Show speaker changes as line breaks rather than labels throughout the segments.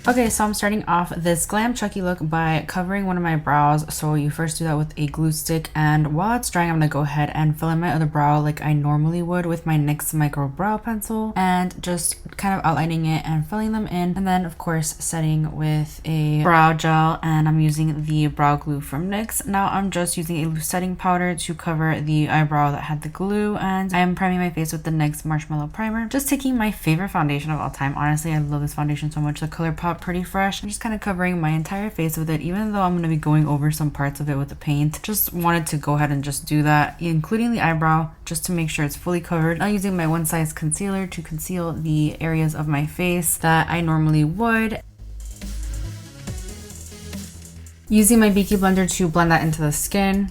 Okay, so I'm starting off this Glam Chucky look by covering one of my brows. So you first do that with a glue stick, and while it's drying, I'm gonna go ahead and fill in my other brow like I normally would with my NYX micro brow pencil, and just kind of outlining it and filling them in. And then of course setting with a brow gel, and I'm using the brow glue from NYX. Now I'm just using a loose setting powder to cover the eyebrow that had the glue, and I am priming my face with the NYX Marshmallow Primer. Just taking my favorite foundation of all time. Honestly, I love this foundation so much. The color pop pretty fresh. I'm just kind of covering my entire face with it, even though I'm going to be going over some parts of it with the paint. Just wanted to go ahead and just do that, including the eyebrow, just to make sure it's fully covered. I'm using my one size concealer to conceal the areas of my face that I normally would. Using my Beauty blender to blend that into the skin.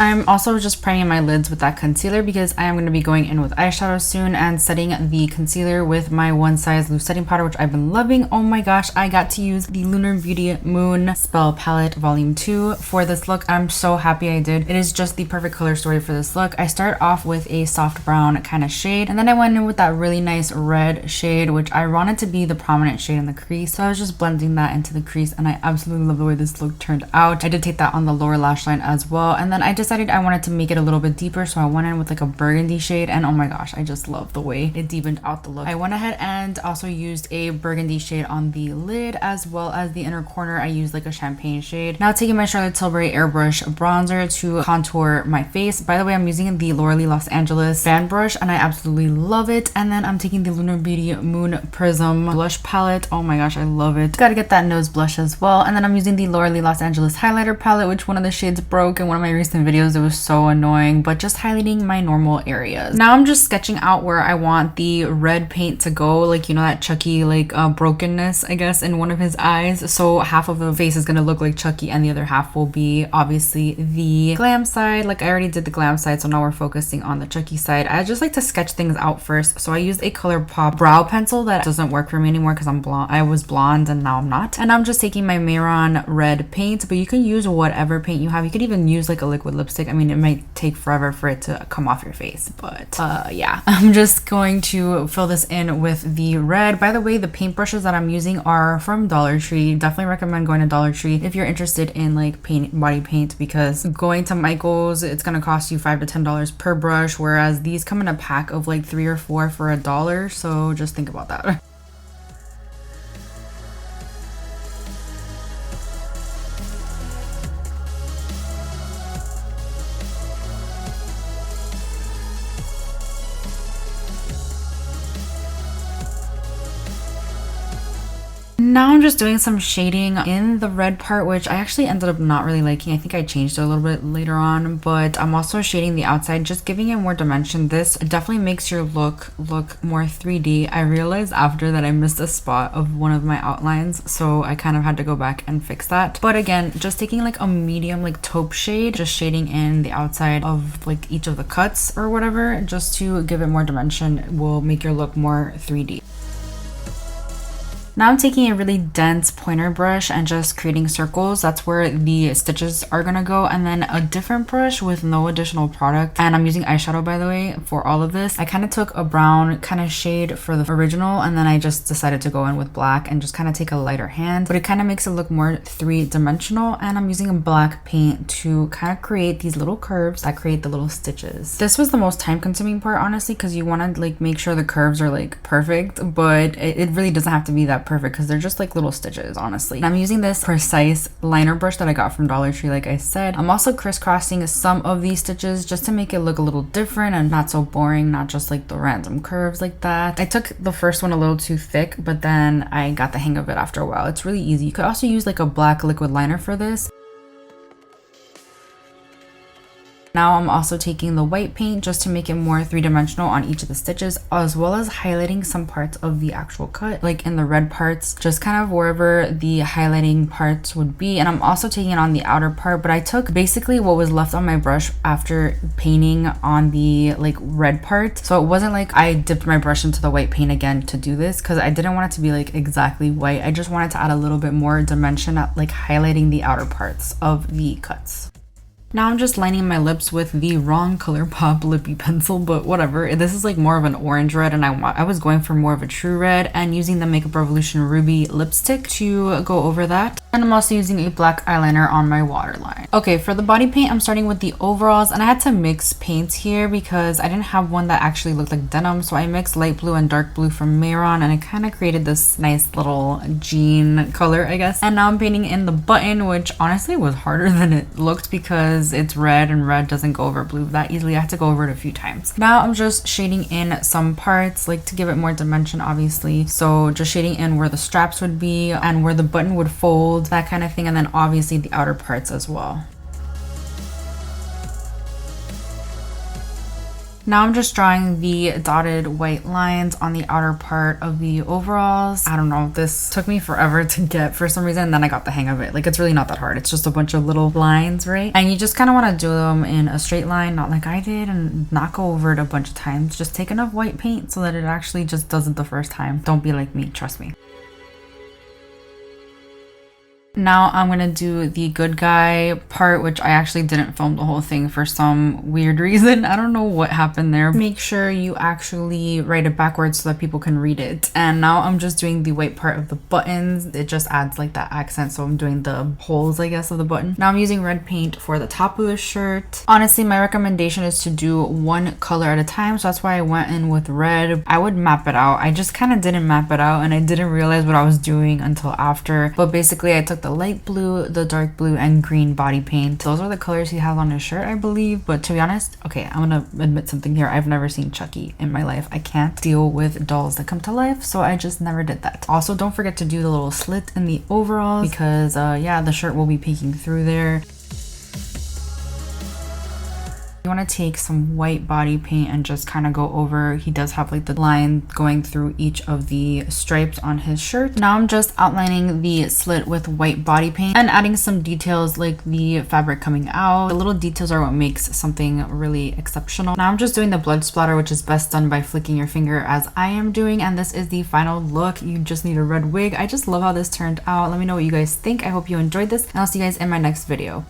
I'm also just priming my lids with that concealer because I am going to be going in with eyeshadow soon, and setting the concealer with my one size loose setting powder, which I've been loving. Oh my gosh, I got to use the Lunar Beauty Moonspell palette volume 2 for this look. I'm so happy I did. It is just the perfect color story for this look. I start off with a soft brown kind of shade, and then I went in with that really nice red shade, which I wanted to be the prominent shade in the crease. So I was just blending that into the crease, and I absolutely love the way this look turned out. I did take that on the lower lash line as well, and then I decided I wanted to make it a little bit deeper, so I went in with like a burgundy shade, and oh my gosh, I just love the way it deepened out the look. I went ahead and also used a burgundy shade on the lid, as well as the inner corner I used like a champagne shade. Now taking my Charlotte Tilbury airbrush bronzer to contour my face. By the way, I'm using the Laura Los Angeles fan brush, and I absolutely love it. And then I'm taking the Lunar Beauty Moon Prism blush palette. Oh my gosh, I love it. Gotta get that nose blush as well. And then I'm using the Laura Los Angeles highlighter palette, which one of the shades broke in one of my recent videos. It was so annoying, but just highlighting my normal areas. Now I'm just sketching out where I want the red paint to go, like, you know, that Chucky like brokenness, I guess, in one of his eyes. So half of the face is gonna look like Chucky, and the other half will be obviously the glam side. Like, I already did the glam side, so now we're focusing on the Chucky side. I just like to sketch things out first, so I used a ColourPop brow pencil that doesn't work for me anymore because I'm blonde. I was blonde and now I'm not. And I'm just taking my Mehron red paint, but you can use whatever paint you have. You could even use like a liquid lipstick. I mean, it might take forever for it to come off your face, but yeah, I'm just going to fill this in with the red. By the way, the paintbrushes that I'm using are from Dollar Tree. Definitely recommend going to Dollar Tree if you're interested in like body paint, because going to Michael's, it's gonna cost you $5 to $10 per brush, whereas these come in a pack of like 3 or 4 for $1. So just think about that. Now I'm just doing some shading in the red part, which I actually ended up not really liking. I think I changed it a little bit later on, but I'm also shading the outside, just giving it more dimension. This definitely makes your look more 3D. I realized after that I missed a spot of one of my outlines, so I kind of had to go back and fix that. But again, just taking like a medium like taupe shade, just shading in the outside of like each of the cuts or whatever, just to give it more dimension, will make your look more 3D. Now I'm taking a really dense pointer brush and just creating circles. That's where the stitches are gonna go, and then a different brush with no additional product. And I'm using eyeshadow, by the way, for all of this. I kind of took a brown kind of shade for the original, and then I just decided to go in with black and just kind of take a lighter hand, but it kind of makes it look more 3-dimensional. And I'm using a black paint to kind of create these little curves that create the little stitches. This was the most time consuming part, honestly, because you want to like make sure the curves are like perfect, but it really doesn't have to be that perfect because they're just like little stitches, honestly. And I'm using this precise liner brush that I got from Dollar Tree, like I said. I'm also crisscrossing some of these stitches just to make it look a little different and not so boring, not just like the random curves like that. I took the first one a little too thick, but then I got the hang of it after a while. It's really easy. You could also use like a black liquid liner for this. Now I'm also taking the white paint just to make it more 3-dimensional on each of the stitches, as well as highlighting some parts of the actual cut, like in the red parts, just kind of wherever the highlighting parts would be. And I'm also taking it on the outer part, but I took basically what was left on my brush after painting on the like red part. So it wasn't like I dipped my brush into the white paint again to do this, because I didn't want it to be like exactly white. I just wanted to add a little bit more dimension at like highlighting the outer parts of the cuts. Now I'm just lining my lips with the wrong ColourPop lippy pencil, but whatever. This is like more of an orange red, and I was going for more of a true red, and using the Makeup Revolution Ruby lipstick to go over that. And I'm also using a black eyeliner on my waterline. Okay, for the body paint, I'm starting with the overalls, and I had to mix paints here because I didn't have one that actually looked like denim, so I mixed light blue and dark blue from Mayron, and it kind of created this nice little jean color, I guess. And now I'm painting in the button, which honestly was harder than it looked because it's red and red doesn't go over blue that easily. I had to go over it a few times. Now I'm just shading in some parts, like to give it more dimension, obviously. So just shading in where the straps would be and where the button would fold, that kind of thing, and then obviously the outer parts as well. Now I'm just drawing the dotted white lines on the outer part of the overalls. I don't know, this took me forever to get for some reason, and then I got the hang of it. Like, it's really not that hard. It's just a bunch of little lines, right? And you just kind of want to do them in a straight line, not like I did, and not go over it a bunch of times. Just take enough white paint so that it actually just does it the first time. Don't be like me, trust me. Now I'm gonna do the good guy part, which I actually didn't film the whole thing for some weird reason. I don't know what happened there. Make sure you actually write it backwards so that people can read it. And now I'm just doing the white part of the buttons. It just adds like that accent, so I'm doing the holes, I guess, of the button. Now I'm using red paint for the top of the shirt. Honestly, my recommendation is to do one color at a time, so that's why I went in with red. I would map it out. I just kind of didn't map it out, and I didn't realize what I was doing until after. But basically, I took the light blue, the dark blue, and green body paint. Those are the colors he has on his shirt, I believe. But to be honest, okay, I'm gonna admit something here. I've never seen Chucky in my life. I can't deal with dolls that come to life, so I just never did that. Also, don't forget to do the little slit in the overalls because yeah, the shirt will be peeking through there. You want to take some white body paint and just kind of go over. He does have like the line going through each of the stripes on his shirt. Now I'm just outlining the slit with white body paint and adding some details like the fabric coming out. The little details are what makes something really exceptional. Now I'm just doing the blood splatter, which is best done by flicking your finger as I am doing, and this is the final look. You just need a red wig. I just love how this turned out. Let me know what you guys think. I hope you enjoyed this, and I'll see you guys in my next video.